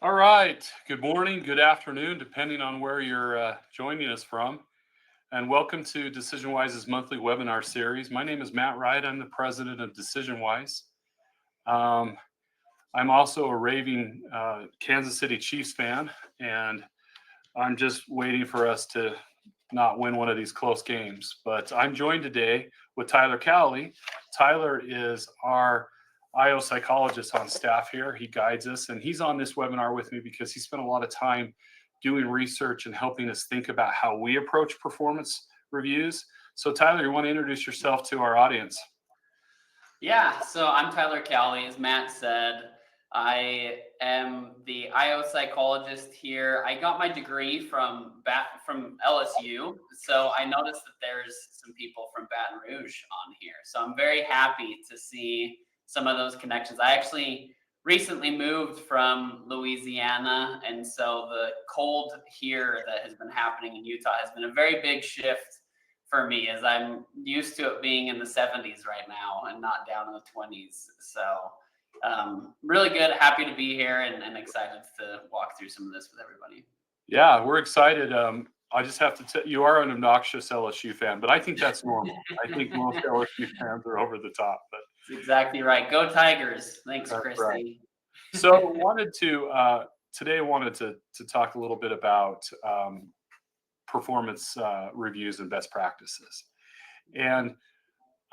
All right. Good morning, good afternoon, depending on where you're joining us from. And welcome to DecisionWise's monthly webinar series. My name is Matt Wride. I'm the president of DecisionWise. Um, I'm also a raving Kansas City Chiefs fan, and I'm just waiting for us to not win one of these close games. But I'm joined today with Tyler Cowley. Tyler is our IO psychologist on staff here. He guides us, and he's on this webinar with me because he spent a lot of time doing research and helping us think about how we approach performance reviews. So, Tyler, you want to introduce yourself to our audience? Yeah, so I'm Tyler Cowley. As Matt said, I am the IO psychologist here. I got my degree from LSU, so I noticed that there's some people from Baton Rouge on here. So I'm very happy to see some of those connections. I actually recently moved from Louisiana, and so the cold here that has been happening in Utah has been a very big shift for me, as I'm used to it being in the 70s right now and not down in the 20s. So really good, happy to be here and excited to walk through some of this with everybody. Yeah, we're excited. I just have to tell you, are an obnoxious LSU fan, but I think that's normal. I think most LSU fans are over the top, but That's exactly right. Go Tigers. Thanks, that's right. Christy. So wanted to today I wanted to talk a little bit about performance reviews and best practices. And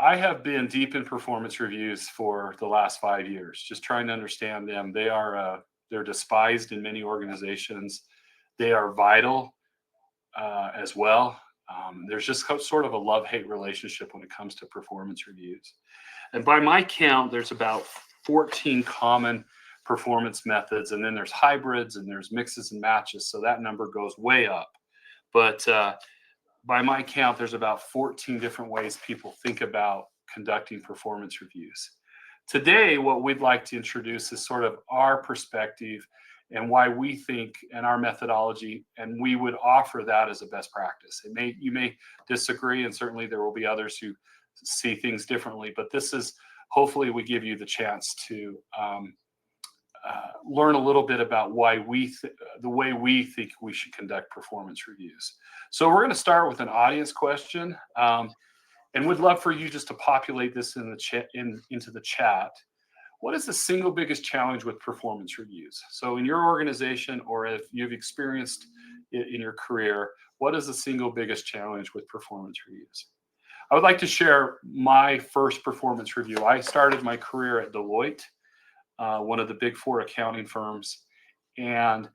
I have been deep in performance reviews for the last 5 years, just trying to understand them. They're despised in many organizations. They are vital as well. There's just sort of a love-hate relationship when it comes to performance reviews. And by my count, there's about 14 common performance methods, and then there's hybrids and there's mixes and matches. So that number goes way up. But by my count, there's about 14 different ways people think about conducting performance reviews. Today, what we'd like to introduce is sort of our perspective and why we think and our methodology, and we would offer that as a best practice. You may disagree, and certainly there will be others who see things differently, but this is hopefully we give you the chance to learn a little bit about why the way we think we should conduct performance reviews. So we're going to start with an audience question, and would love for you just to populate this in the chat into the chat. What is the single biggest challenge with performance reviews? So in your organization, or if you've experienced it in your career, what is the single biggest challenge with performance reviews? I would like to share my first performance review. I started my career at Deloitte, one of the big four accounting firms. And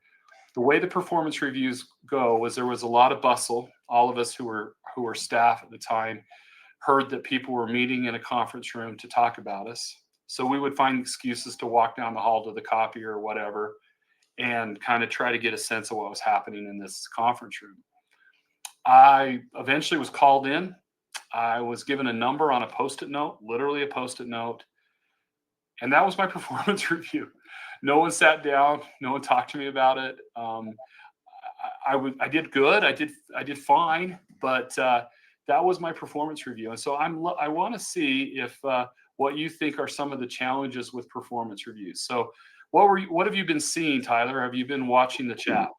the way the performance reviews go was there was a lot of bustle. All of us who were staff at the time heard that people were meeting in a conference room to talk about us. So we would find excuses to walk down the hall to the copier or whatever and kind of try to get a sense of what was happening in this conference room. I eventually was called in. I was given a number on a Post-it note, literally a Post-it note. And that was my performance review. No one sat down. No one talked to me about it. I did good. I did fine, but that was my performance review. And so I want to see if what you think are some of the challenges with performance reviews. So what have you been seeing, Tyler? Have you been watching the chat?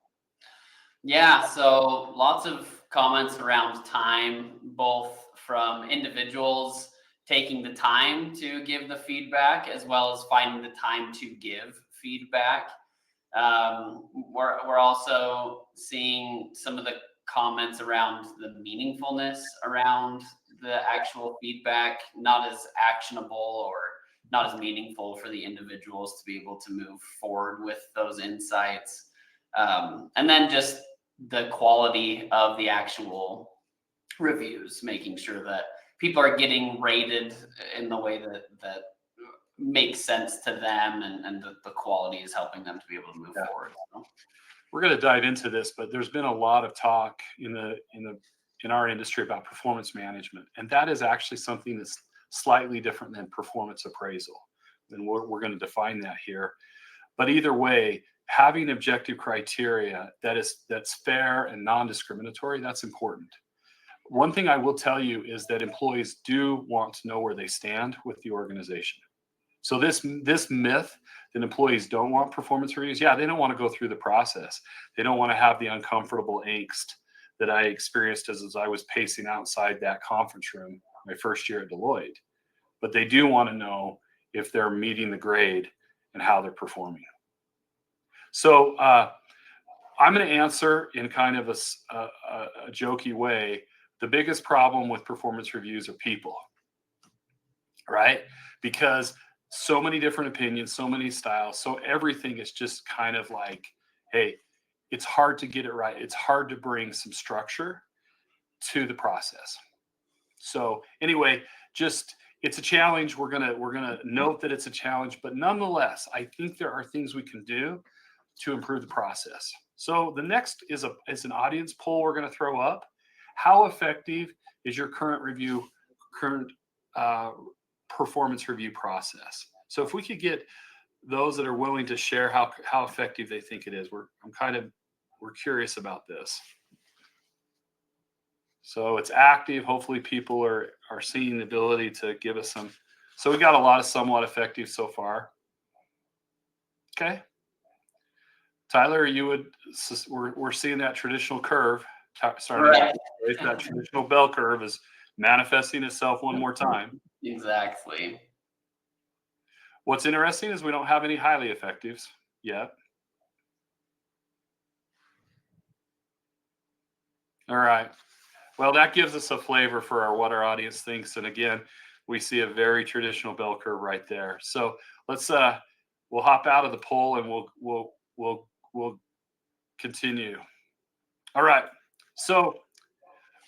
Yeah, so lots of comments around time, both from individuals taking the time to give the feedback as well as finding the time to give feedback. We're also seeing some of the comments around the meaningfulness around the actual feedback, not as actionable or not as meaningful for the individuals to be able to move forward with those insights. And then just the quality of the actual reviews, making sure that people are getting rated in the way that makes sense to them, and the quality is helping them to be able to move forward. So. We're going to dive into this, but there's been a lot of talk in our industry about performance management, and that is actually something that's slightly different than performance appraisal. And we're going to define that here. But either way, having objective criteria that's fair and non-discriminatory, that's important. One thing I will tell you is that employees do want to know where they stand with the organization. So this myth that employees don't want performance reviews, yeah, they don't want to go through the process. They don't want to have the uncomfortable angst that I experienced as I was pacing outside that conference room my first year at Deloitte. But they do want to know if they're meeting the grade and how they're performing. So I'm going to answer in kind of a jokey way. The biggest problem with performance reviews are people, right? Because so many different opinions, so many styles, so everything is just kind of like, hey, it's hard to get it right. It's hard to bring some structure to the process. So anyway, just it's a challenge. We're gonna note that it's a challenge, but nonetheless, I think there are things we can do to improve the process. So the next is an audience poll we're going to throw up. How effective is your current performance review process? So if we could get those that are willing to share how effective they think it is, we're curious about this. So it's active. Hopefully people are seeing the ability to give us some. So we got a lot of somewhat effective so far. Okay. Tyler, we're seeing that traditional curve starting. Right. That traditional bell curve is manifesting itself one more time. Exactly. What's interesting is we don't have any highly effectives yet. All right. Well, that gives us a flavor for what our audience thinks. And again, we see a very traditional bell curve right there. So let's we'll hop out of the poll and we'll continue. All right. So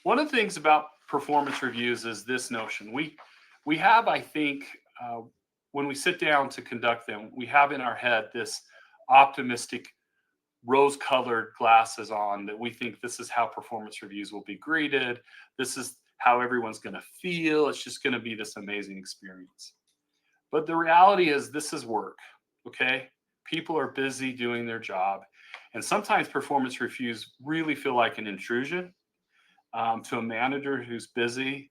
one of the things about performance reviews is this notion. We have, I think, when we sit down to conduct them, we have in our head this optimistic rose-colored glasses on that we think this is how performance reviews will be greeted. This is how everyone's going to feel. It's just going to be this amazing experience. But the reality is this is work, okay? People are busy doing their job. And sometimes performance reviews really feel like an intrusion. To a manager who's busy,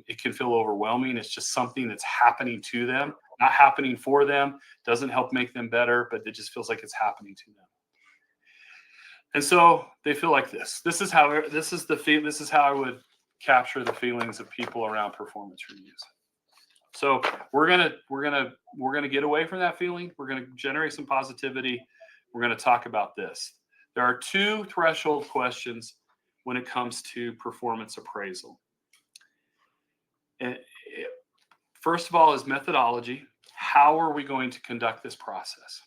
it can feel overwhelming. It's just something that's happening to them, not happening for them, doesn't help make them better, but it just feels like it's happening to them. And so they feel like this. This is how I would capture the feelings of people around performance reviews. So we're gonna get away from that feeling. We're gonna generate some positivity. We're gonna talk about this. There are two threshold questions when it comes to performance appraisal. And first of all is methodology. How are we going to conduct this process?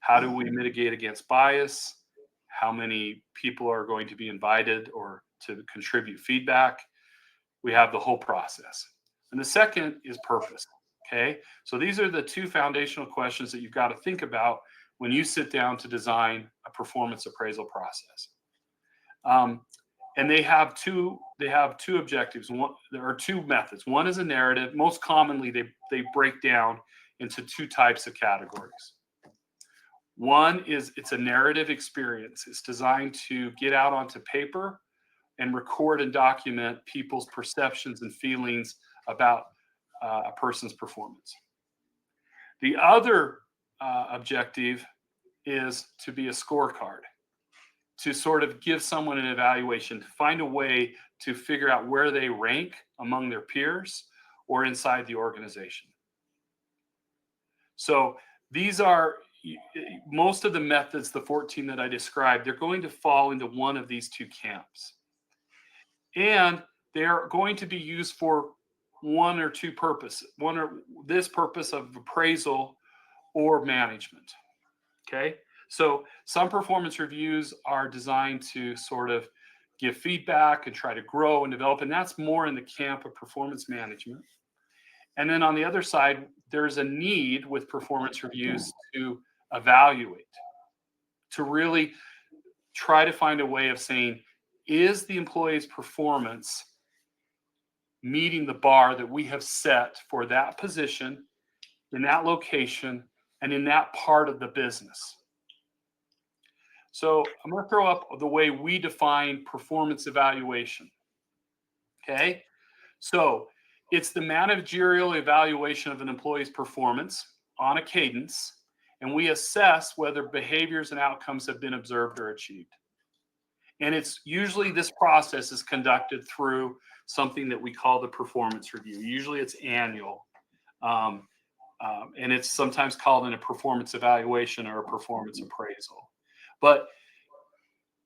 How do we mitigate against bias? How many people are going to be invited or to contribute feedback? We have the whole process. And the second is purpose. Okay. So these are the two foundational questions that you've got to think about when you sit down to design a performance appraisal process. And they have two objectives. There are two methods. One is a narrative. Most commonly, they break down into two types of categories. One is it's a narrative experience. It's designed to get out onto paper and record and document people's perceptions and feelings about a person's performance. The other objective is to be a scorecard, to sort of give someone an evaluation, to find a way to figure out where they rank among their peers or inside the organization. So these are most of the methods, the 14 that I described, they're going to fall into one of these two camps. And they are going to be used for one or two purposes, this purpose of appraisal or management. Okay. So some performance reviews are designed to sort of give feedback and try to grow and develop. And that's more in the camp of performance management. And then on the other side, there's a need with performance reviews to evaluate, to really try to find a way of saying, is the employee's performance meeting the bar that we have set for that position, in that location, and in that part of the business? So I'm going to throw up the way we define performance evaluation. Okay. So It's the managerial evaluation of an employee's performance on a cadence, and we assess whether behaviors and outcomes have been observed or achieved. And it's usually this process is conducted through something that we call the performance review. Usually it's annual. Um, and it's sometimes called a performance evaluation or a performance appraisal. But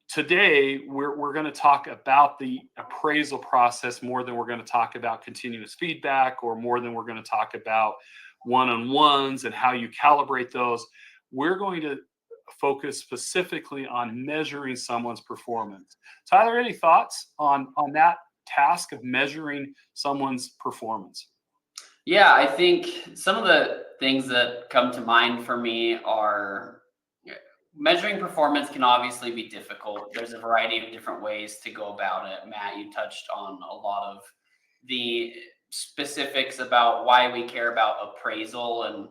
today, we're going to talk about the appraisal process more than we're going to talk about continuous feedback, or more than we're going to talk about one-on-ones and how you calibrate those. We're going to focus specifically on measuring someone's performance. Tyler, any thoughts on that task of measuring someone's performance? Yeah, I think some of the things that come to mind for me are, measuring performance can obviously be difficult. There's a variety of different ways to go about it. Matt, you touched on a lot of the specifics about why we care about appraisal. And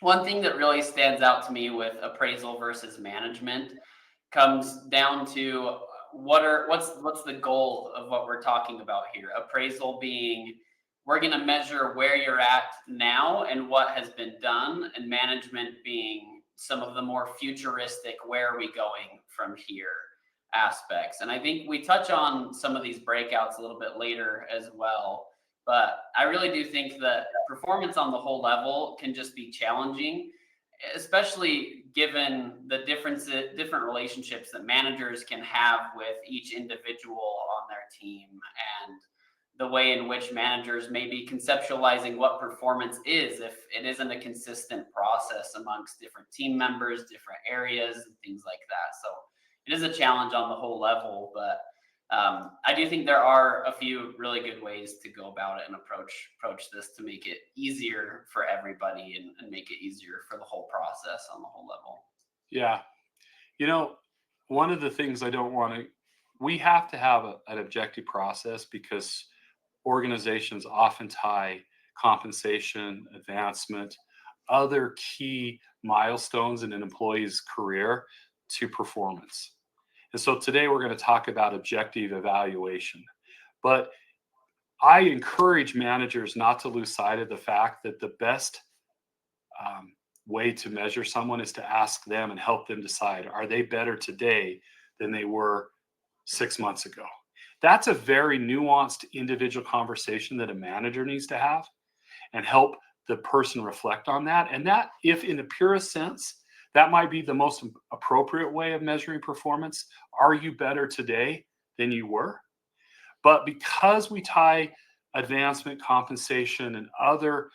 one thing that really stands out to me with appraisal versus management comes down to what's the goal of what we're talking about here. Appraisal being, we're going to measure where you're at now and what has been done, and management being some of the more futuristic, where are we going from here aspects. And I think we touch on some of these breakouts a little bit later as well. But I really do think that performance on the whole level can just be challenging, especially given the different relationships that managers can have with each individual on their team, and the way in which managers may be conceptualizing what performance is if it isn't a consistent process amongst different team members, different areas, and things like that. So it is a challenge on the whole level, but I do think there are a few really good ways to go about it and approach this to make it easier for everybody, and make it easier for the whole process on the whole level. Yeah. One of the things we have to have an objective process, because organizations often tie compensation, advancement, other key milestones in an employee's career to performance. And so today we're going to talk about objective evaluation. But I encourage managers not to lose sight of the fact that the best way to measure someone is to ask them and help them decide, are they better today than they were 6 months ago? That's a very nuanced individual conversation that a manager needs to have, and help the person reflect on that. And that, if in the purest sense, that might be the most appropriate way of measuring performance. Are you better today than you were? But because we tie advancement, compensation, and other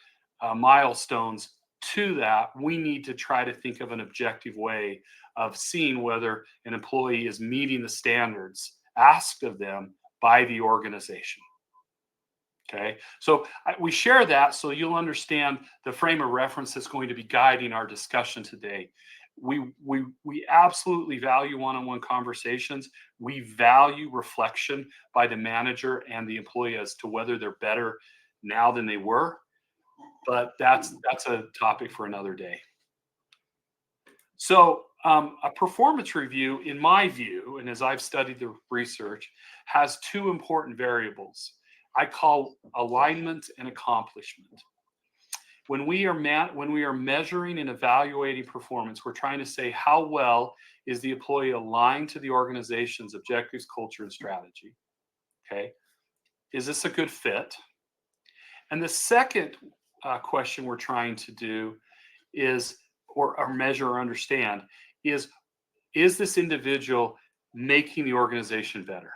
milestones to that, we need to try to think of an objective way of seeing whether an employee is meeting the standards asked of them by the organization. Okay, so we share that so you'll understand the frame of reference that's going to be guiding our discussion today. We absolutely value one-on-one conversations. We value reflection by the manager and the employee as to whether they're better now than they were. But that's a topic for another day. So a performance review, in my view, and as I've studied the research, has two important variables I call alignment and accomplishment. When we are measuring and evaluating performance, we're trying to say, how well is the employee aligned to the organization's objectives, culture, and strategy? Okay, is this a good fit? And the second question we're trying to do is, or measure or understand, is this individual making the organization better?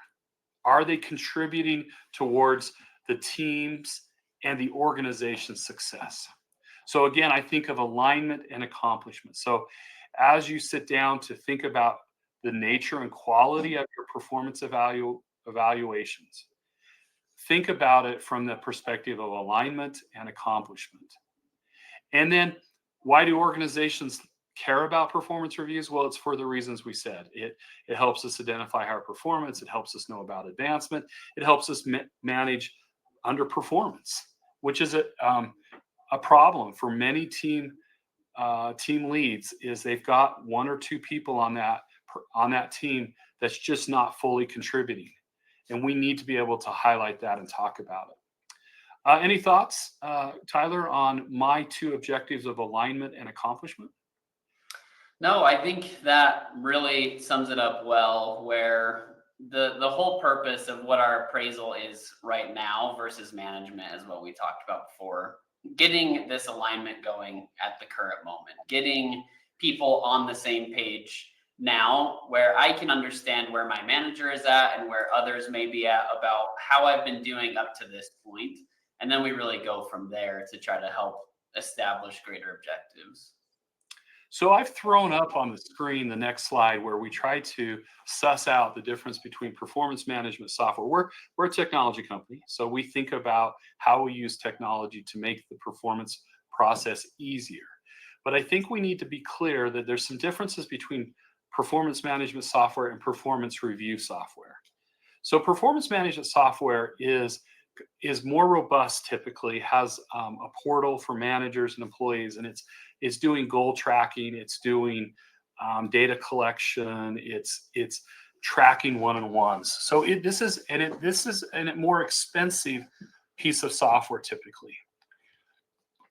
Are they contributing towards the team's and the organization's success? So again, I think of alignment and accomplishment. So as you sit down to think about the nature and quality of your performance evaluations, think about it from the perspective of alignment and accomplishment. And then, why do organizations care about performance reviews? Well, it's for the reasons we said. It helps us identify our performance. It helps us know about advancement. It helps us manage underperformance, which is a problem for many team leads. Is they've got one or two people on that team that's just not fully contributing, and we need to be able to highlight that and talk about it. Any thoughts, Tyler, on my two objectives of alignment and accomplishment? No, I think that really sums it up well, where the whole purpose of what our appraisal is right now versus management is what we talked about before. Getting this alignment going at the current moment, getting people on the same page now, where I can understand where my manager is at and where others may be at about how I've been doing up to this point. And then we really go from there to try to help establish greater objectives. So I've thrown up on the screen the next slide where we try to suss out the difference between performance management software. We're a technology company, so we think about how we use technology to make the performance process easier. But I think we need to be clear that there's some differences between performance management software and performance review software. So performance management software is more robust, typically has a portal for managers and employees, and it's doing goal tracking, it's doing data collection, it's tracking one-on-ones. So this is a more expensive piece of software typically.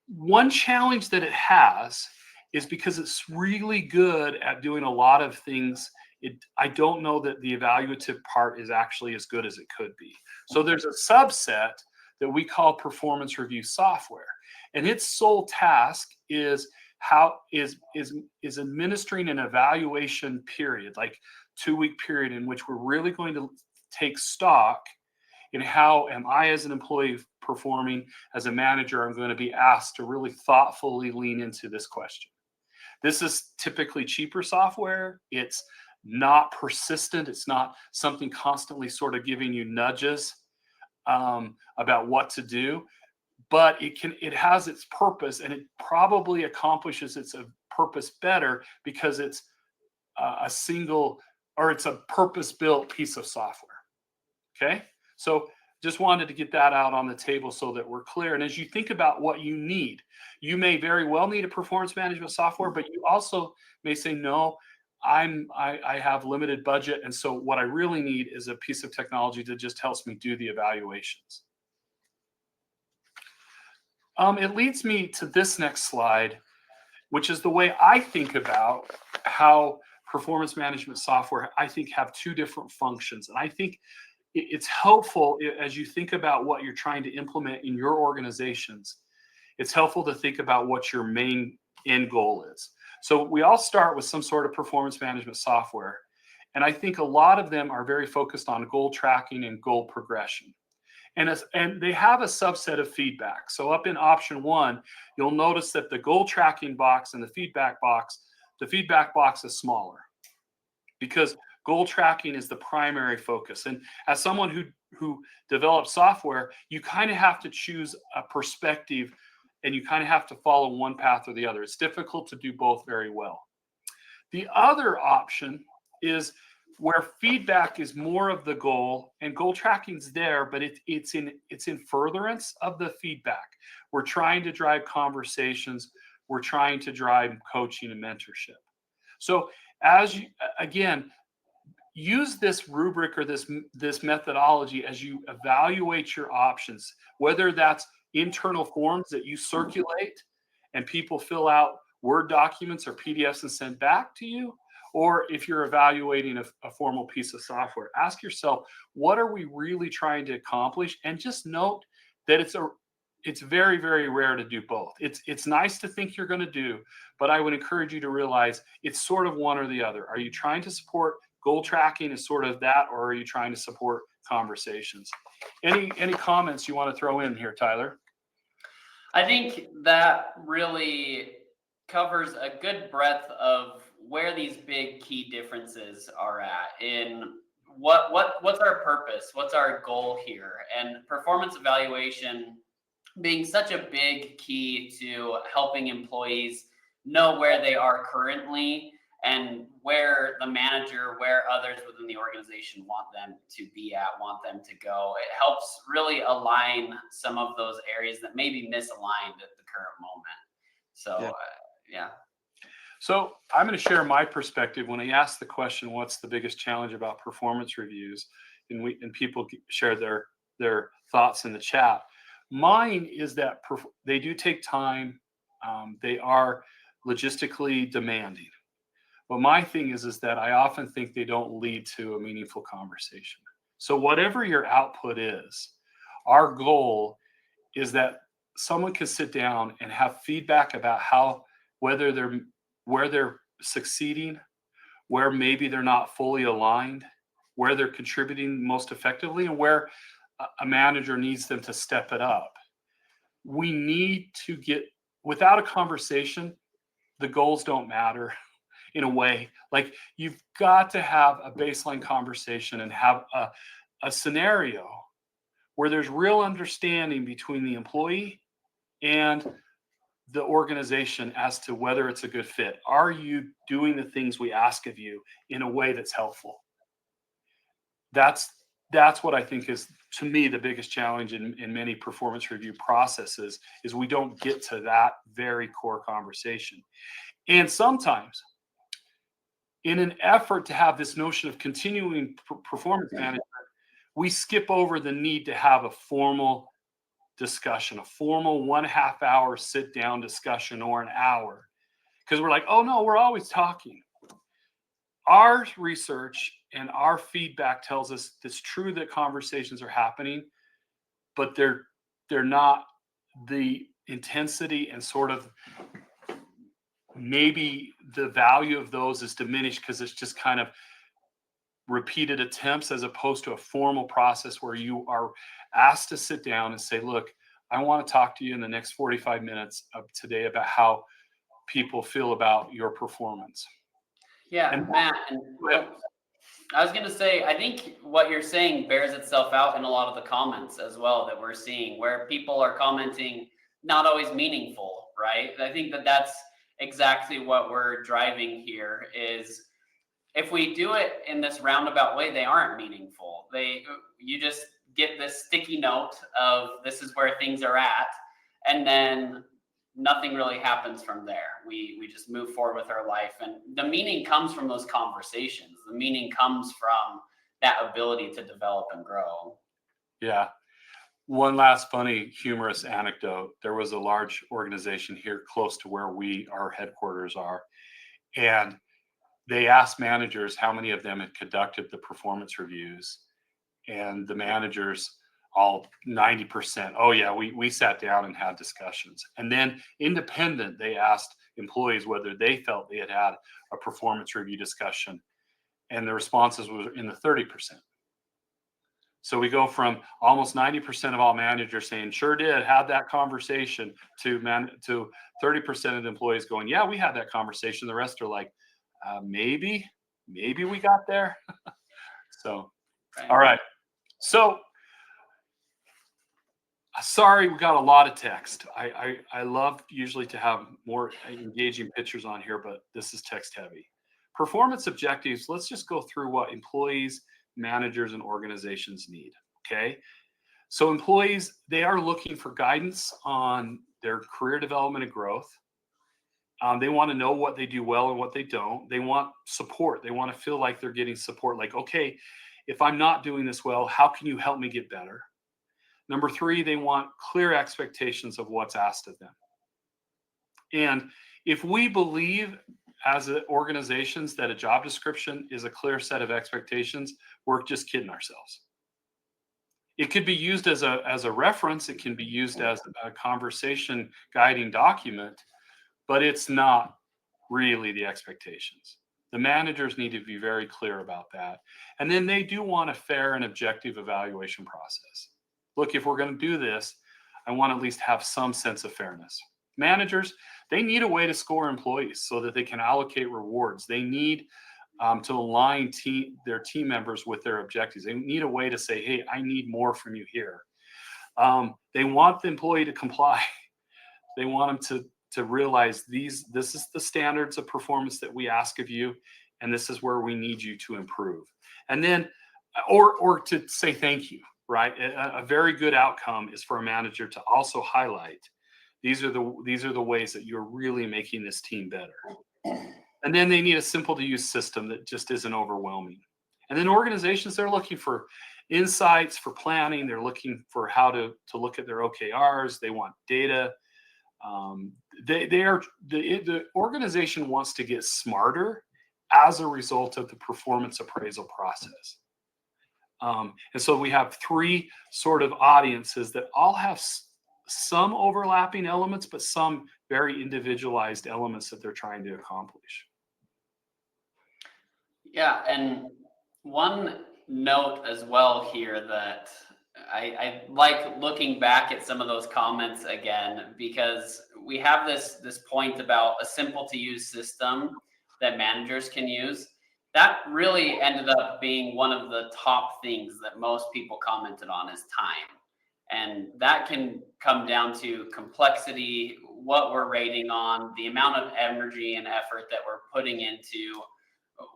One challenge that it has is because it's really good at doing a lot of things. I don't know that the evaluative part is actually as good as it could be. So there's a subset that we call performance review software, and its sole task is administering an evaluation period, like 2-week period, in which we're really going to take stock in how am I as an employee performing. As a manager, I'm going to be asked to really thoughtfully lean into this question. This is typically cheaper software. It's not persistent. It's not something constantly sort of giving you nudges about what to do, but it has its purpose, and it probably accomplishes its purpose better because it's it's a purpose-built piece of software. Okay, so just wanted to get that out on the table so that we're clear. And as you think about what you need, you may very well need a performance management software, but you also may say, no, I have limited budget, and so what I really need is a piece of technology that just helps me do the evaluations. It leads me to this next slide, which is the way I think about how performance management software, I think, have two different functions. And I think it's helpful as you think about what you're trying to implement in your organizations. It's helpful to think about what your main end goal is. So we all start with some sort of performance management software. And I think a lot of them are very focused on goal tracking and goal progression. And they have a subset of feedback. So up in option 1, you'll notice that the goal tracking box and the feedback box is smaller because goal tracking is the primary focus. And as someone who develops software, you kind of have to choose a perspective, and you kind of have to follow one path or the other. It's difficult to do both very well. The other option is where feedback is more of the goal, and goal tracking's there, but it's in furtherance of the feedback. We're trying to drive conversations. We're trying to drive coaching and mentorship. So again, use this rubric or this methodology as you evaluate your options, whether that's internal forms that you circulate and people fill out Word documents or PDFs and send back to you, or if you're evaluating a formal piece of software. Ask yourself, what are we really trying to accomplish? And just note that it's very, very rare to do both. It's nice to think you're going to do, but I would encourage you to realize it's sort of one or the other. Are you trying to support goal tracking as sort of that, or are you trying to support conversations? Any comments you want to throw in here, Tyler? I think that really covers a good breadth of where these big key differences are at in what's our purpose, what's our goal here, and performance evaluation being such a big key to helping employees know where they are currently and where the manager, where others within the organization want them to be at, want them to go. It helps really align some of those areas that may be misaligned at the current moment. So, yeah. So I'm going to share my perspective. When I asked the question, what's the biggest challenge about performance reviews, and people share their thoughts in the chat. Mine is that they do take time. They are logistically demanding. But my thing is that I often think they don't lead to a meaningful conversation. So whatever your output is, our goal is that someone can sit down and have feedback about how whether they're where they're succeeding, where maybe they're not fully aligned, where they're contributing most effectively, and where a manager needs them to step it up. We need to get without a conversation, the goals don't matter in a way. Like you've got to have a baseline conversation and have a scenario where there's real understanding between the employee and the organization as to whether it's a good fit. Are you doing the things we ask of you in a way that's helpful? That's what I think is, to me, the biggest challenge in many performance review processes is we don't get to that very core conversation. And sometimes in an effort to have this notion of continuing performance management, we skip over the need to have a formal discussion, a formal 1/2 hour sit down discussion or an hour. Because we're like, oh no, we're always talking. Our research and our feedback tells us it's true that conversations are happening, but they're not the intensity and sort of maybe the value of those is diminished because it's just kind of repeated attempts as opposed to a formal process where you are asked to sit down and say, look, I want to talk to you in the next 45 minutes of today about how people feel about your performance. Yeah, And Matt, and I was going to say, I think what you're saying bears itself out in a lot of the comments as well that we're seeing, where people are commenting not always meaningful, right? I think that that's exactly what we're driving here is if we do it in this roundabout way, they aren't meaningful. You just get this sticky note of this is where things are at, and then nothing really happens from there. We just move forward with our life, and the meaning comes from those conversations. The meaning comes from that ability to develop and grow. yeah, one last funny, humorous anecdote. There was a large organization here close to where our headquarters are, and they asked managers how many of them had conducted the performance reviews, and the managers all 90%, oh yeah, we sat down and had discussions. And then independent, they asked employees whether they felt they had had a performance review discussion, and the responses were in the 30%. So we go from almost 90% of all managers saying sure did, had that conversation, to 30% of the employees going, yeah, we had that conversation. The rest are like, maybe we got there. So, Right. all right. So, sorry, we got a lot of text. I love usually to have more engaging pictures on here, but this is text heavy. Performance objectives. Let's just go through what employees, managers, and organizations need. Okay. So employees, they are looking for guidance on their career development and growth. They want to know what they do well and what they don't. They want support. They want to feel like they're getting support. Like, okay, if I'm not doing this well, how can you help me get better? Number 3, they want clear expectations of what's asked of them. And if we believe as organizations that a job description is a clear set of expectations, we're just kidding ourselves. It could be used as a reference. It can be used as a conversation guiding document, but it's not really the expectations. The managers need to be very clear about that. And then they do want a fair and objective evaluation process. Look, if we're going to do this, I want to at least have some sense of fairness. Managers, they need a way to score employees so that they can allocate rewards. They need to align their team members with their objectives. They need a way to say, hey, I need more from you here. They want the employee to comply. They want them to realize this is the standards of performance that we ask of you, and this is where we need you to improve. And then, or to say thank you, right? A very good outcome is for a manager to also highlight these are the ways that you're really making this team better. And then they need a simple to use system that just isn't overwhelming. And then organizations, they're looking for insights for planning. They're looking for how to look at their OKRs. They want data. The organization wants to get smarter as a result of the performance appraisal process. And so we have three sort of audiences that all have some overlapping elements, but some very individualized elements that they're trying to accomplish. Yeah, and one note as well here that I like looking back at some of those comments again, because we have this point about a simple to use system that managers can use. That really ended up being one of the top things that most people commented on is time. And that can come down to complexity, what we're rating on, the amount of energy and effort that we're putting into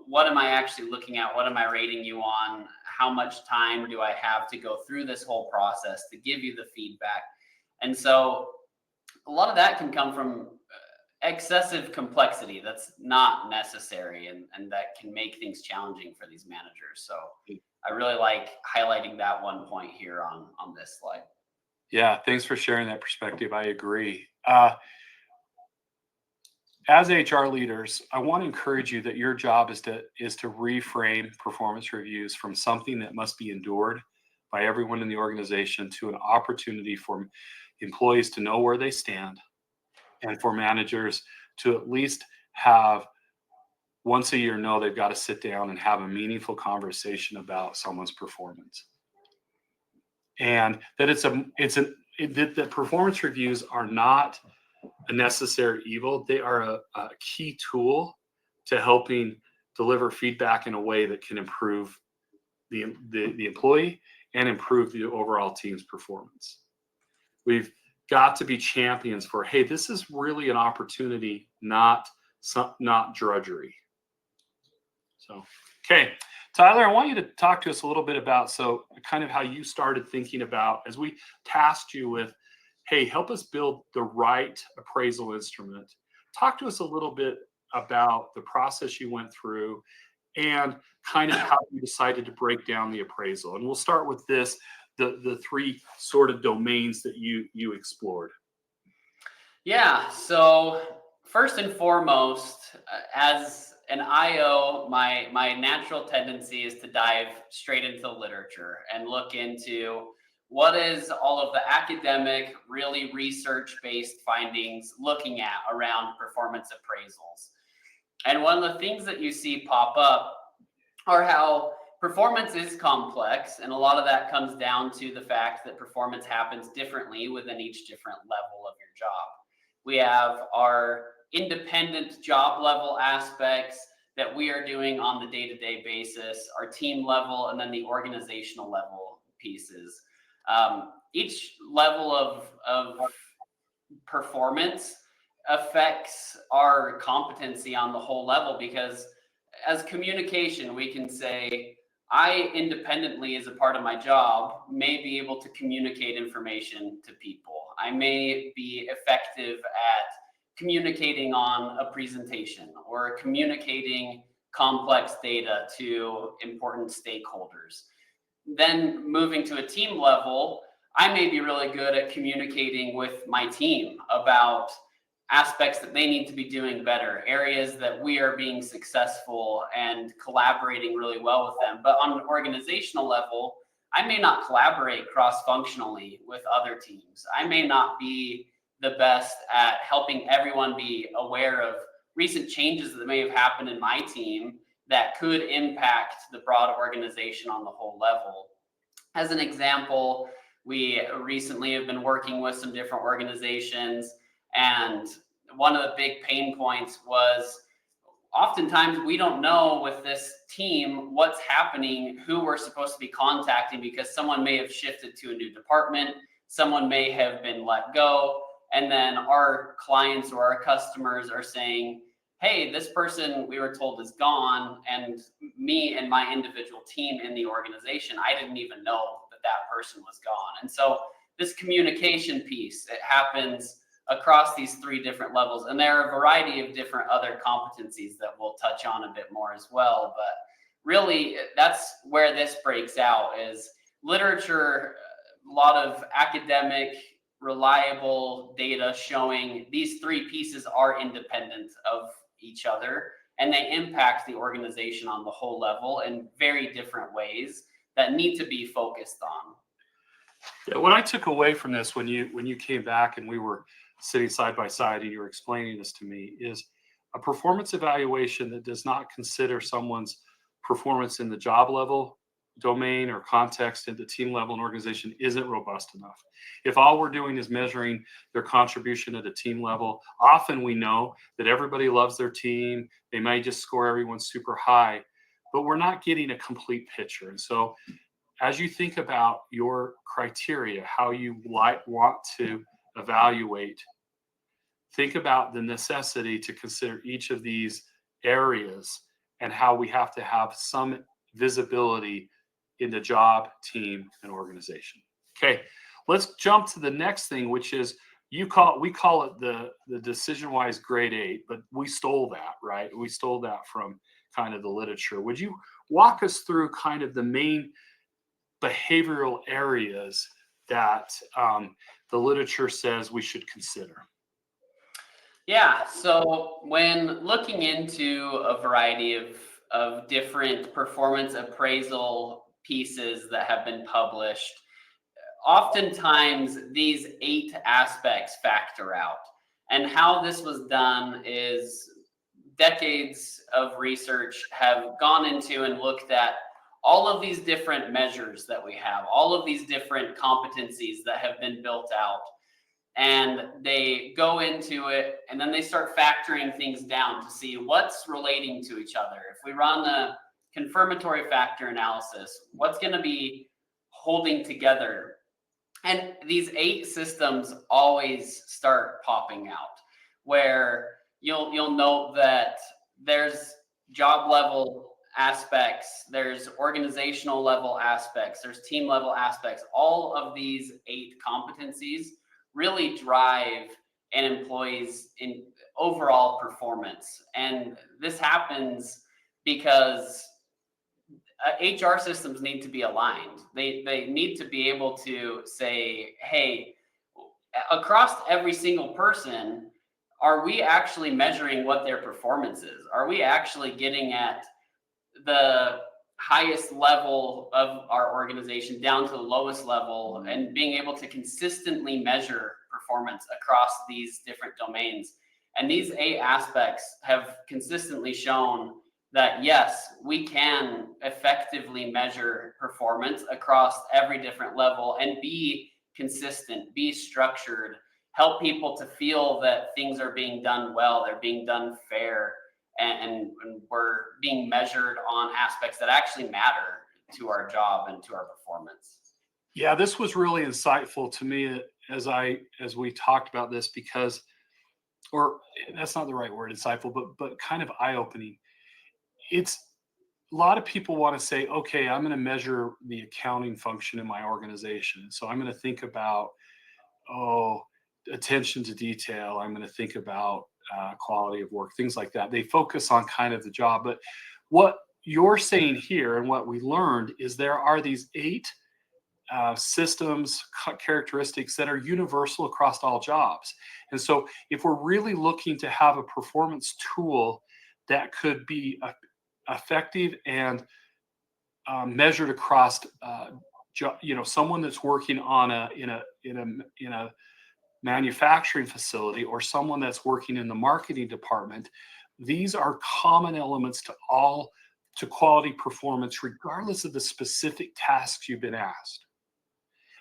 what am I actually looking at? What am I rating you on? How much time do I have to go through this whole process to give you the feedback? And so a lot of that can come from excessive complexity that's not necessary, and that can make things challenging for these managers. So I really like highlighting that one point here on this slide. Yeah, thanks for sharing that perspective. I agree. As HR leaders, I want to encourage you that your job is to reframe performance reviews from something that must be endured by everyone in the organization to an opportunity for employees to know where they stand, and for managers to at least have once a year know they've got to sit down and have a meaningful conversation about someone's performance. And that that performance reviews are not a necessary evil. They are a key tool to helping deliver feedback in a way that can improve the employee and improve the overall team's performance. We've got to be champions for, hey, this is really an opportunity, not drudgery. So, okay, Tyler, I want you to talk to us a little bit about kind of how you started thinking about, as we tasked you with, hey, help us build the right appraisal instrument. Talk to us a little bit about the process you went through and kind of how you decided to break down the appraisal. And we'll start with the three sort of domains that you explored. Yeah, so first and foremost, as an IO, my natural tendency is to dive straight into the literature and look into what is all of the academic, really research-based findings looking at around performance appraisals. And one of the things that you see pop up are how performance is complex, and a lot of that comes down to the fact that performance happens differently within each different level of your job. We have our independent job level aspects that we are doing on the day-to-day basis, our team level, and then the organizational level pieces. Each level of performance affects our competency on the whole level, because as communication, we can say, I independently, as a part of my job, may be able to communicate information to people. I may be effective at communicating on a presentation or communicating complex data to important stakeholders. Then moving to a team level, I may be really good at communicating with my team about aspects that they need to be doing better, areas that we are being successful and collaborating really well with them. But on an organizational level, I may not collaborate cross-functionally with other teams. I may not be the best at helping everyone be aware of recent changes that may have happened in my team that could impact the broad organization on the whole level. As an example, we recently have been working with some different organizations, and one of the big pain points was oftentimes we don't know with this team what's happening, who we're supposed to be contacting, because someone may have shifted to a new department, someone may have been let go, and then our clients or our customers are saying, hey, this person we were told is gone, and me and my individual team in the organization, I didn't even know that person was gone. And so this communication piece, it happens across these three different levels. And there are a variety of different other competencies that we'll touch on a bit more as well. But really, that's where this breaks out, is literature, a lot of academic, reliable data showing these three pieces are independent of each other, and they impact the organization on the whole level in very different ways that need to be focused on. Yeah, what I took away from this when you came back and we were sitting side by side and you were explaining this to me is a performance evaluation that does not consider someone's performance in the job level, domain, or context at the team level and organization isn't robust enough. If all we're doing is measuring their contribution at a team level, often we know that everybody loves their team. They may just score everyone super high, but we're not getting a complete picture. And so as you think about your criteria, how you want to evaluate, think about the necessity to consider each of these areas and how we have to have some visibility in the job, team, and organization. Okay, let's jump to the next thing, which is we call it the DecisionWise grade 8, but we stole that, right? We stole that from kind of the literature. Would you walk us through kind of the main behavioral areas that the literature says we should consider? Yeah, so when looking into a variety of different performance appraisal pieces that have been published, oftentimes these 8 aspects factor out. And how this was done is decades of research have gone into and looked at all of these different measures that we have, all of these different competencies that have been built out. And they go into it and then they start factoring things down to see what's relating to each other. If we run a confirmatory factor analysis, what's going to be holding together? And these 8 systems always start popping out, where you'll note that there's job level aspects, there's organizational level aspects, there's team level aspects. All of these 8 competencies really drive an employee's in overall performance. And this happens because HR systems need to be aligned. They need to be able to say, hey, across every single person, are we actually measuring what their performance is? Are we actually getting at the highest level of our organization down to the lowest level and being able to consistently measure performance across these different domains? And these 8 aspects have consistently shown that yes, we can effectively measure performance across every different level and be consistent, be structured, help people to feel that things are being done well, they're being done fair, and we're being measured on aspects that actually matter to our job and to our performance. Yeah, this was really insightful to me as we talked about this, because, or that's not the right word, insightful, but kind of eye-opening. It's a lot of people want to say, okay, I'm going to measure the accounting function in my organization. So I'm going to think about, attention to detail. I'm going to think about quality of work, things like that. They focus on kind of the job. But what you're saying here and what we learned is there are these 8 systems, characteristics that are universal across all jobs. And so if we're really looking to have a performance tool that could be effective and measured across, someone that's working on in a manufacturing facility or someone that's working in the marketing department, these are common elements to quality performance, regardless of the specific tasks you've been asked.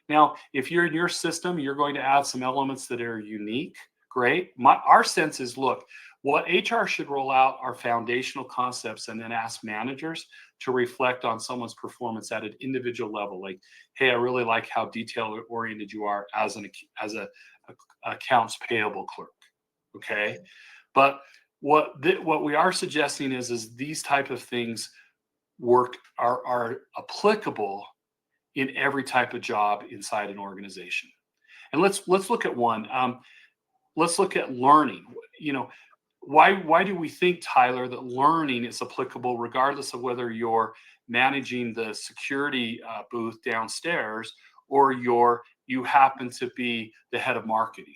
Now, if you're in your system, you're going to add some elements that are unique. Great. Our sense is, look, what HR should roll out are foundational concepts and then ask managers to reflect on someone's performance at an individual level. Like, hey, I really like how detail oriented you are as a accounts payable clerk. Okay. But what we are suggesting is these type of things are applicable in every type of job inside an organization. And let's look at one. Let's look at learning. Why do we think, Tyler, that learning is applicable regardless of whether you're managing the security booth downstairs, or you happen to be the head of marketing?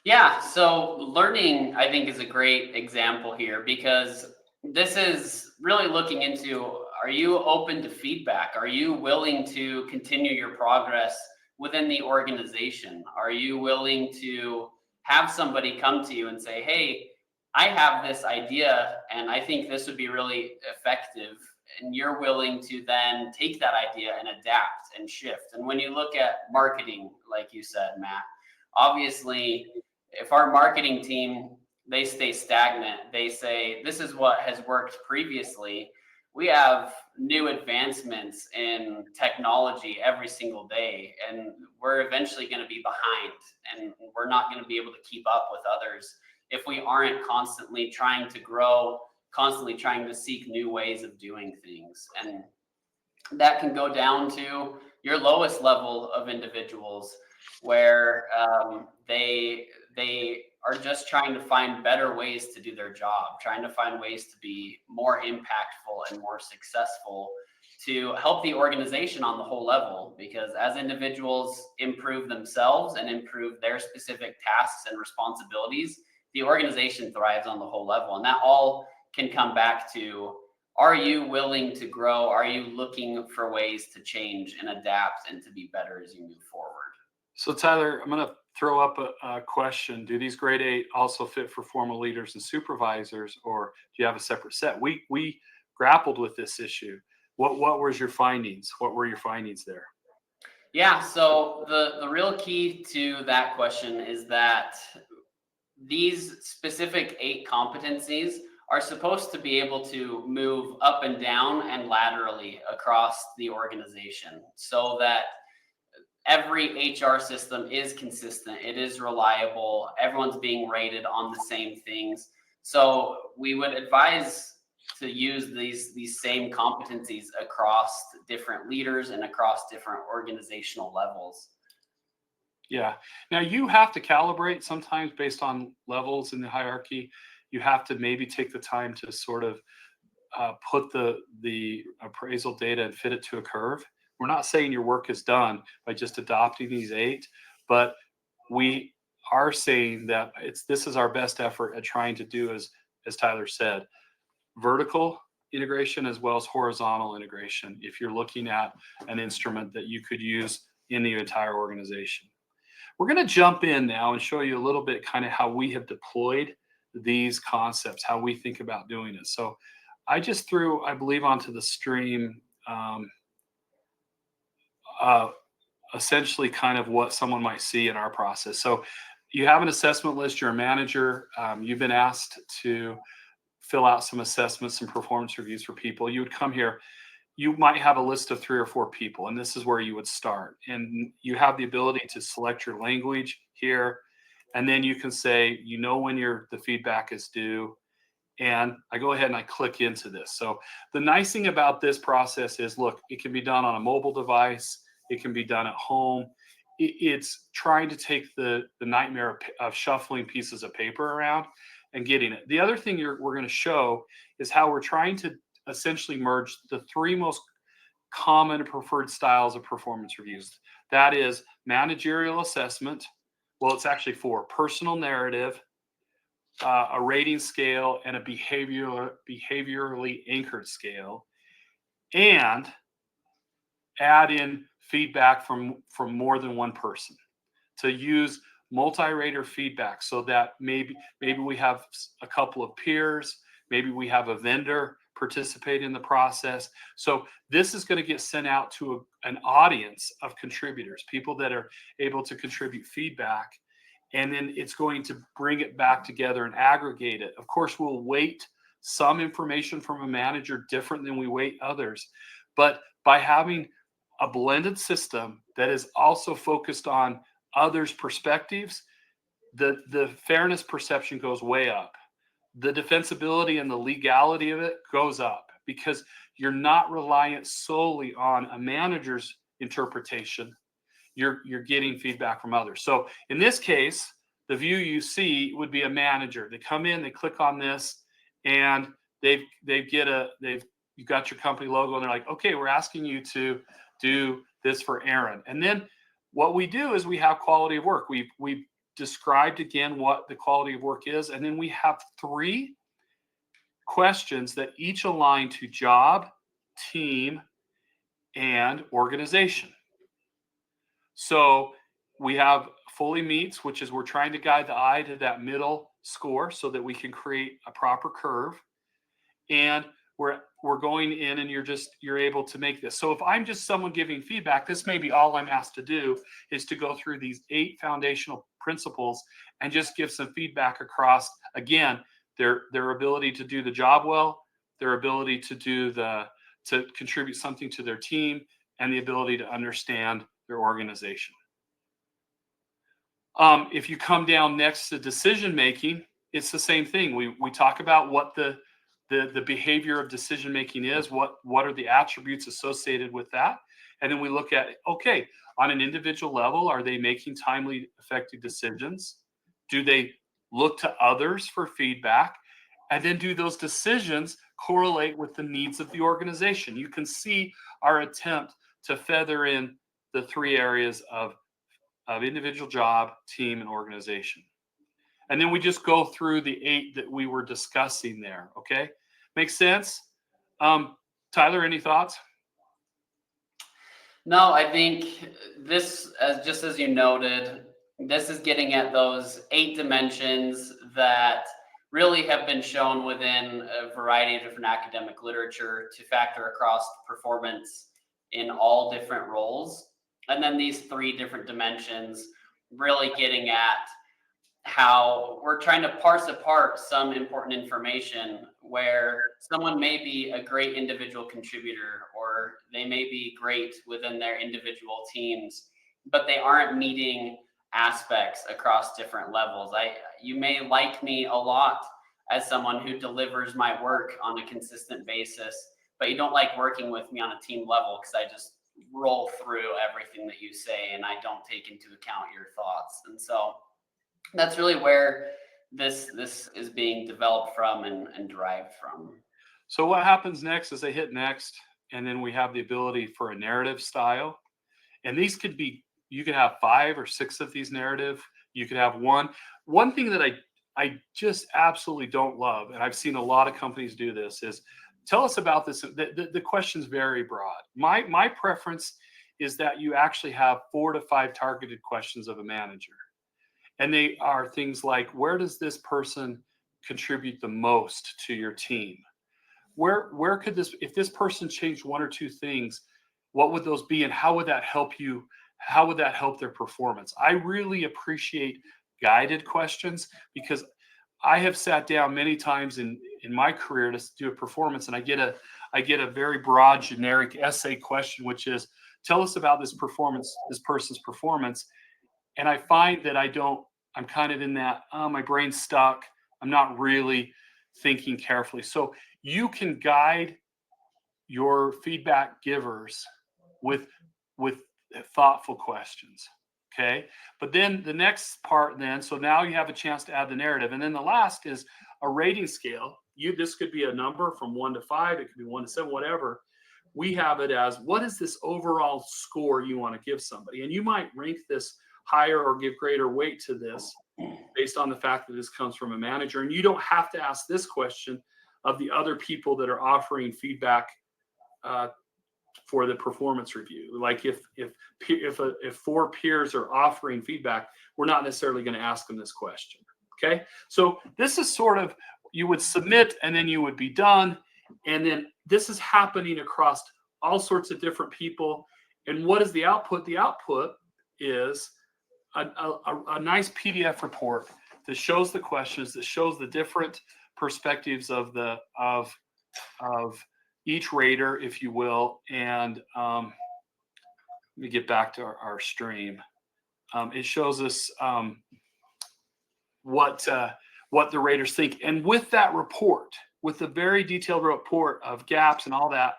Yeah, so learning, I think, is a great example here because this is really looking into, are you open to feedback? Are you willing to continue your progress within the organization? Are you willing to have somebody come to you and say, hey, I have this idea and I think this would be really effective. And you're willing to then take that idea and adapt and shift. And when you look at marketing, like you said, Matt, obviously, if our marketing team, they stay stagnant, they say this is what has worked previously, we have new advancements in technology every single day, and we're eventually going to be behind, and we're not going to be able to keep up with others if we aren't constantly trying to grow, constantly trying to seek new ways of doing things. And that can go down to your lowest level of individuals, where they are just trying to find better ways to do their job, trying to find ways to be more impactful and more successful to help the organization on the whole level. Because as individuals improve themselves and improve their specific tasks and responsibilities, the organization thrives on the whole level. And that all can come back to, are you willing to grow? Are you looking for ways to change and adapt and to be better as you move forward? So Tyler, I'm going to throw up a question. Do these grade 8 also fit for formal leaders and supervisors, or do you have a separate set? We grappled with this issue. What was your findings? What were your findings there? Yeah, so the real key to that question is that these specific 8 competencies are supposed to be able to move up and down and laterally across the organization so that every HR system is consistent, it is reliable, everyone's being rated on the same things. So we would advise to use these same competencies across different leaders and across different organizational levels. Yeah. Now you have to calibrate sometimes based on levels in the hierarchy. You have to maybe take the time to sort of put the appraisal data and fit it to a curve. We're not saying your work is done by just adopting these 8, but we are saying that this is our best effort at trying to do, as Tyler said, vertical integration as well as horizontal integration if you're looking at an instrument that you could use in the entire organization. We're going to jump in now and show you a little bit kind of how we have deployed these concepts, how we think about doing it. So I just threw, I believe, onto the stream essentially kind of what someone might see in our process. So you have an assessment list, you're a manager, you've been asked to fill out some assessments and performance reviews for people. You would come here, you might have a list of 3 or 4 people, and this is where you would start. And you have the ability to select your language here, and then you can say, when the feedback is due. And I go ahead and I click into this. So the nice thing about this process is, look, it can be done on a mobile device. It can be done at home. It's trying to take the nightmare of shuffling pieces of paper around and getting it. The other thing we're going to show is how we're trying to essentially merge the 3 most common and preferred styles of performance reviews. That is managerial assessment. Well, it's actually 4: personal narrative, a rating scale, and a behaviorally anchored scale, and add in feedback from more than one person, to use multi-rater feedback so that maybe we have a couple of peers, maybe we have a vendor participate in the process. So this is going to get sent out to an audience of contributors, people that are able to contribute feedback. And then it's going to bring it back together and aggregate it. Of course, we'll weight some information from a manager different than we weight others. But by having a blended system that is also focused on others' perspectives, the fairness perception goes way up. The defensibility and the legality of it goes up, because you're not reliant solely on a manager's interpretation. You're getting feedback from others. So in this case, the view you see would be a manager. They come in, they click on this, and they've you've got your company logo, and they're like, okay, we're asking you to do this for Aaron. And then what we do is we have quality of work. We've described again what the quality of work is, and then we have 3 questions that each align to job, team, and organization. So we have fully meets, which is we're trying to guide the eye to that middle score so that we can create a proper curve. And we're going in, and you're able to make this. So if I'm just someone giving feedback, this may be all I'm asked to do, is to go through these 8 foundational principles and just give some feedback across, again, their ability to do the job well, their ability to contribute something to their team, and the ability to understand their organization. If you come down next to decision making, it's the same thing. We talk about what the behavior of decision making is, what are the attributes associated with that, and then we look at, okay, on an individual level, are they making timely, effective decisions? Do they look to others for feedback? And then do those decisions correlate with the needs of the organization? You can see our attempt to feather in the 3 areas of individual, job, team, and organization. And then we just go through the 8 that we were discussing there. Okay, makes sense? Tyler, any thoughts? No, I think this, as you noted, this is getting at those 8 dimensions that really have been shown within a variety of different academic literature to factor across performance in all different roles. And then these 3 different dimensions really getting at how we're trying to parse apart some important information where someone may be a great individual contributor, or they may be great within their individual teams, but they aren't meeting aspects across different levels. You may like me a lot as someone who delivers my work on a consistent basis, but you don't like working with me on a team level because I just roll through everything that you say and I don't take into account your thoughts. And so that's really where this is being developed from and derived from. So what happens next is they hit next, and then we have the ability for a narrative style. And these could be, you could have 5 or 6 of these narrative. You could have one. One thing that I just absolutely don't love, and I've seen a lot of companies do this, is tell us about this. The question's very broad. My preference is that you actually have 4 to 5 targeted questions of a manager. And they are things like, where does this person contribute the most to your team? Where could this, if this person changed 1 or 2 things, what would those be, and how would that help you? How would that help their performance? I really appreciate guided questions, because I have sat down many times in my career to do a performance, and I get a very broad, generic essay question, which is, tell us about this person's performance. And I find that I'm kind of in that, my brain's stuck. I'm not really thinking carefully. So you can guide your feedback givers with thoughtful questions. Okay. But then the next part, so now you have a chance to add the narrative. And then the last is a rating scale. This could be a number from 1 to 5. It could be 1 to 7, whatever. We have it as, what is this overall score you want to give somebody? And you might rank this higher or give greater weight to this based on the fact that this comes from a manager. And you don't have to ask this question of the other people that are offering feedback for the performance review. Like if 4 peers are offering feedback, we're not necessarily going to ask them this question. Okay. So this is sort of, you would submit and then you would be done. And then this is happening across all sorts of different people. And what is the output? The output is a nice PDF report that shows the questions, that shows the different perspectives of each rater, if you will. And let me get back to our stream. It shows us what the raters think. And with that report, with the very detailed report of gaps and all that,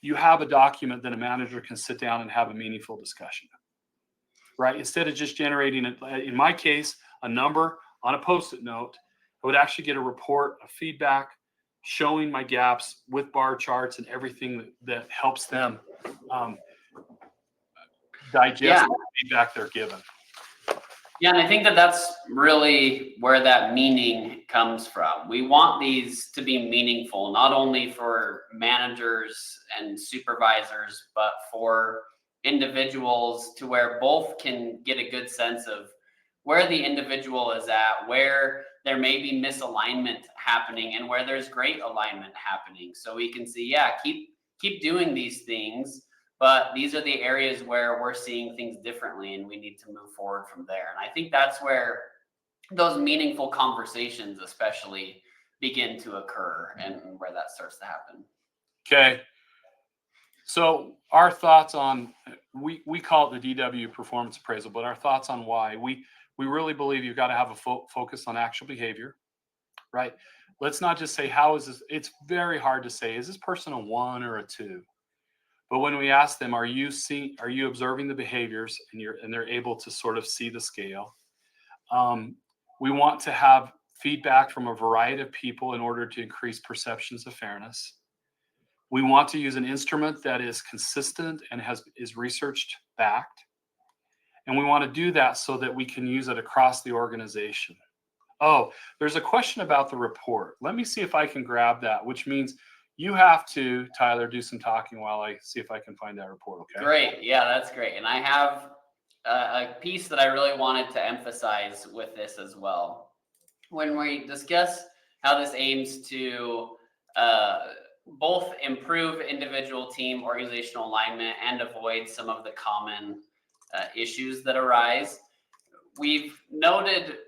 you have a document that a manager can sit down and have a meaningful discussion. Right? Instead of just generating, in my case, a number on a Post-it note, I would actually get a report of feedback showing my gaps with bar charts and everything that helps them digest Yeah. the feedback they're given. Yeah, and I think that that's really where that meaning comes from. We want these to be meaningful, not only for managers and supervisors, but for individuals, to where both can get a good sense of where the individual is at, where there may be misalignment happening, and where there's great alignment happening. So we can see, yeah, keep doing these things, but these are the areas where we're seeing things differently and we need to move forward from there. And I think that's where those meaningful conversations especially begin to occur, and where that starts to happen. Okay. So our thoughts on, we call it the DW performance appraisal, but our thoughts on why we really believe you've got to have a focus on actual behavior, right? Let's not just say, how is this? It's very hard to say, is this person a 1 or a 2? But when we ask them, are you observing the behaviors, and they're able to sort of see the scale? We want to have feedback from a variety of people in order to increase perceptions of fairness. We want to use an instrument that is consistent and is researched backed. And we want to do that so that we can use it across the organization. Oh, there's a question about the report. Let me see if I can grab that, which means you have to, Tyler, do some talking while I see if I can find that report, okay? Great. Yeah, that's great. And I have a piece that I really wanted to emphasize with this as well. When we discuss how this aims to both improve individual team organizational alignment and avoid some of the common issues that arise, we've noted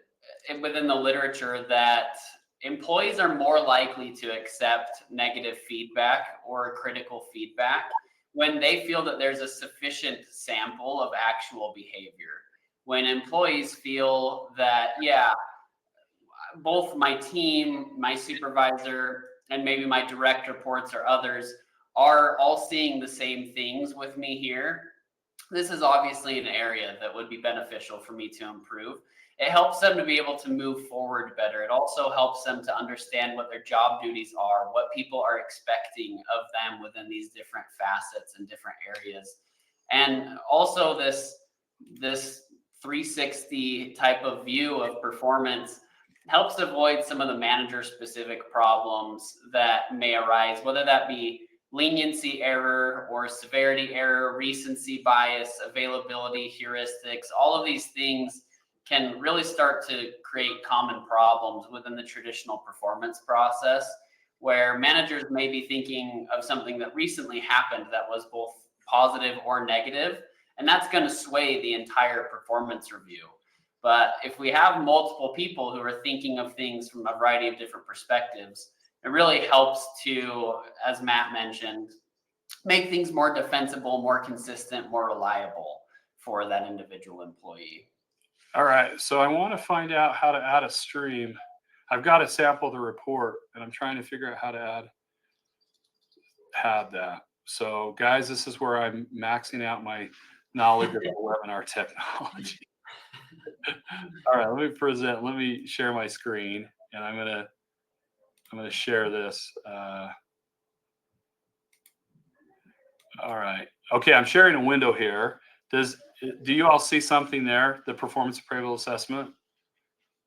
within the literature that employees are more likely to accept negative feedback or critical feedback when they feel that there's a sufficient sample of actual behavior. When employees feel that, yeah, both my team, my supervisor, and maybe my direct reports or others are all seeing the same things with me here, this is obviously an area that would be beneficial for me to improve. It helps them to be able to move forward better. It also helps them to understand what their job duties are, what people are expecting of them within these different facets and different areas. And also this 360 type of view of performance helps avoid some of the manager specific problems that may arise, whether that be leniency error or severity error, recency bias, availability heuristics. All of these things can really start to create common problems within the traditional performance process, where managers may be thinking of something that recently happened that was both positive or negative, and that's going to sway the entire performance review. But if we have multiple people who are thinking of things from a variety of different perspectives, it really helps to, as Matt mentioned, make things more defensible, more consistent, more reliable for that individual employee. All right, so I want to find out how to add a stream. I've got to sample the report, and I'm trying to figure out how to add that. So guys, this is where I'm maxing out my knowledge of webinar technology. All right, let me share my screen, and I'm gonna share this. All right, okay, I'm sharing a window here. Do you all see something there? The performance appraisal assessment.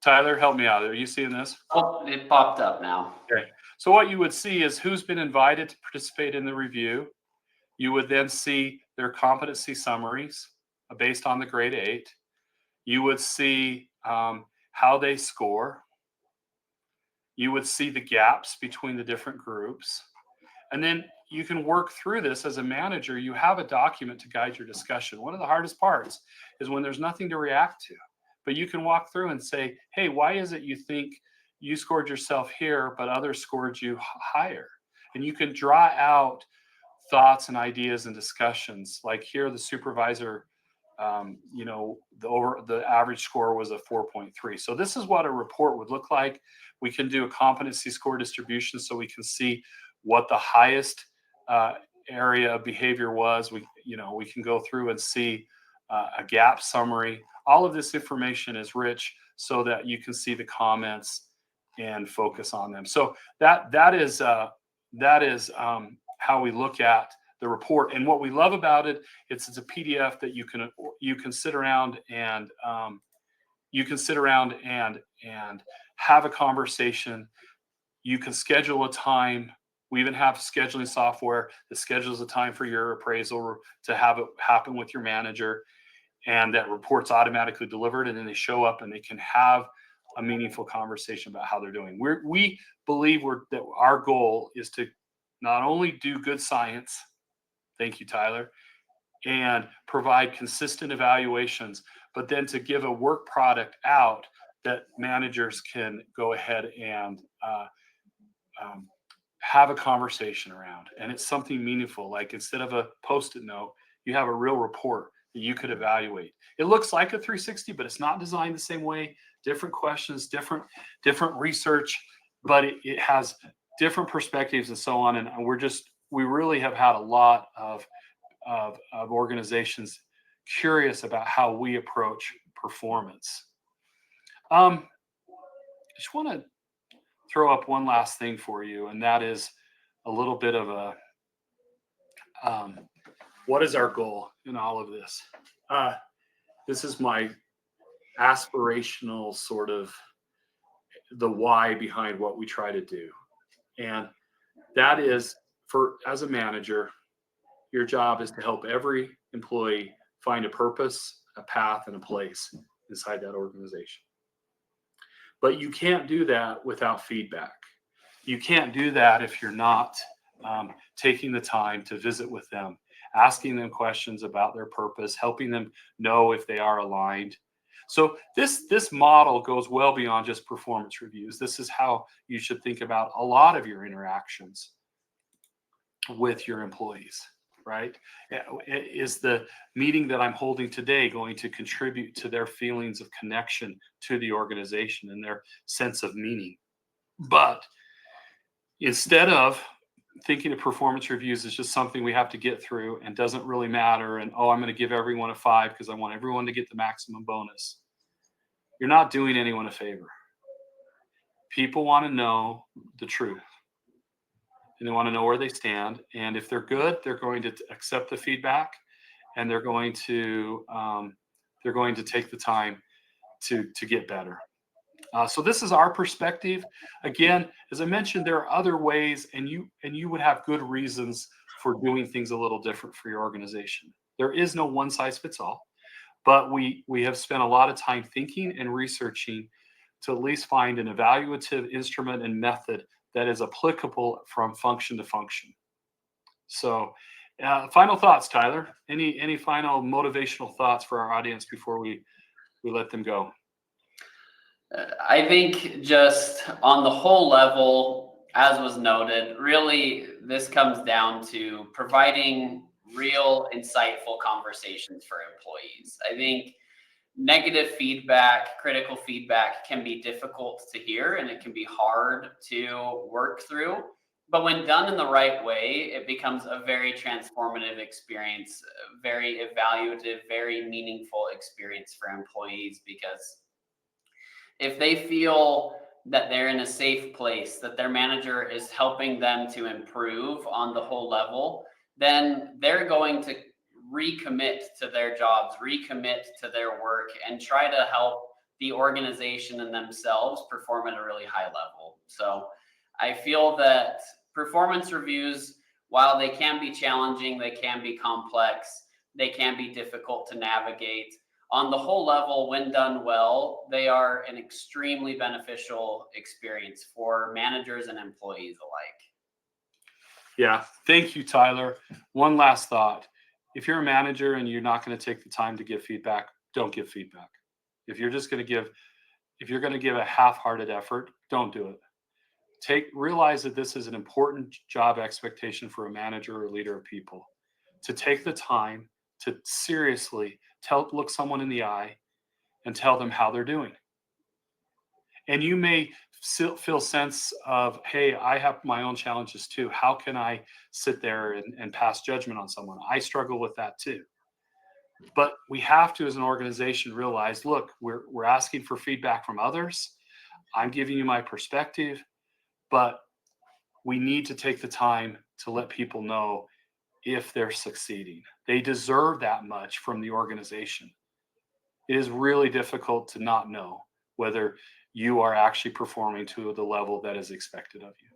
Tyler, help me out. Are you seeing this? Oh, it popped up now. Okay. So what you would see is who's been invited to participate in the review. You would then see their competency summaries based on the grade 8. You would see how they score. You would see the gaps between the different groups. And then you can work through this as a manager. You have a document to guide your discussion. One of the hardest parts is when there's nothing to react to. But you can walk through and say, hey, why is it you think you scored yourself here, but others scored you higher? And you can draw out thoughts and ideas and discussions. Like here, the supervisor, the average score was a 4.3. So this is what a report would look like. We can do a competency score distribution so we can see what the highest area of behavior was. We can go through and see a gap summary. All of this information is rich so that you can see the comments and focus on them. So that is how we look at the report. And what we love about it, it's a PDF that you can sit around and have a conversation. You can schedule a time. We even have scheduling software that schedules a time for your appraisal to have it happen with your manager, and that report's automatically delivered, and then they show up and they can have a meaningful conversation about how they're doing. We believe that our goal is to not only do good science, thank you, Tyler, and provide consistent evaluations, but then to give a work product out that managers can go ahead and have a conversation around. And it's something meaningful. Like, instead of a Post-it note, you have a real report that you could evaluate. It looks like a 360, but it's not designed the same way. Different questions, different research, but it has different perspectives and so on. And we really have had a lot of organizations curious about how we approach performance. I just want to throw up one last thing for you, and that is a little bit of a what is our goal in all of this? This is my aspirational sort of the why behind what we try to do. And that is, as a manager, your job is to help every employee find a purpose, a path, and a place inside that organization. But you can't do that without feedback. You can't do that if you're not taking the time to visit with them, asking them questions about their purpose, helping them know if they are aligned. So this model goes well beyond just performance reviews. This is how you should think about a lot of your interactions with your employees, right? Is the meeting that I'm holding today going to contribute to their feelings of connection to the organization and their sense of meaning? But instead of thinking of performance reviews as just something we have to get through and doesn't really matter, and I'm going to give everyone a 5 because I want everyone to get the maximum bonus, you're not doing anyone a favor. People want to know the truth, and they want to know where they stand. And if they're good, they're going to accept the feedback, and they're going to take the time to get better. So this is our perspective. Again, as I mentioned, there are other ways, and you would have good reasons for doing things a little different for your organization. There is no one size fits all, but we have spent a lot of time thinking and researching to at least find an evaluative instrument and method that is applicable from function to function. So final thoughts, Tyler. Any final motivational thoughts for our audience before we let them go? I think just on the whole level, as was noted, really this comes down to providing real, insightful conversations for employees. I think negative feedback, critical feedback can be difficult to hear, and it can be hard to work through. But when done in the right way, it becomes a very transformative experience, very evaluative, very meaningful experience for employees, because if they feel that they're in a safe place, that their manager is helping them to improve on the whole level, then they're going to recommit to their jobs, recommit to their work, and try to help the organization and themselves perform at a really high level. So I feel that performance reviews, while they can be challenging, they can be complex, they can be difficult to navigate, on the whole level, when done well, they are an extremely beneficial experience for managers and employees alike. Yeah, thank you, Tyler. One last thought. If you're a manager and you're not going to take the time to give feedback, don't give feedback. If you're going to give a half-hearted effort, don't do it. Realize that this is an important job expectation for a manager or leader of people, to take the time to seriously look someone in the eye and tell them how they're doing. And you may feel sense of, hey, I have my own challenges too. How can I sit there and pass judgment on someone? I struggle with that too. But we have to, as an organization, realize, look, we're asking for feedback from others. I'm giving you my perspective, but we need to take the time to let people know if they're succeeding. They deserve that much from the organization. It is really difficult to not know whether you are actually performing to the level that is expected of you.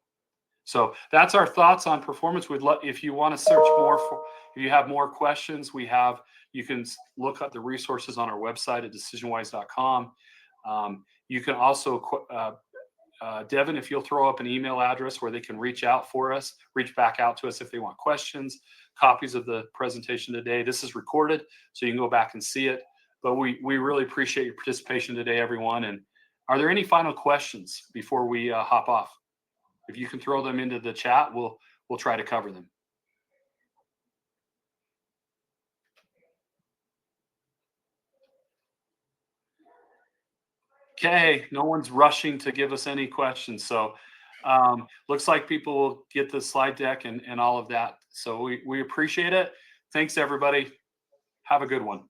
So that's our thoughts on performance. We'd love, if you want to search more for, if you have more questions, you can look up the resources on our website at decisionwise.com. You can also, Devin, if you'll throw up an email address where they can reach back out to us if they want questions, copies of the presentation today. This is recorded, so you can go back and see it. But we really appreciate your participation today, everyone. And are there any final questions before we hop off? If you can throw them into the chat, we'll try to cover them. Okay, no one's rushing to give us any questions. So looks like people will get the slide deck and all of that. So we appreciate it. Thanks, everybody. Have a good one.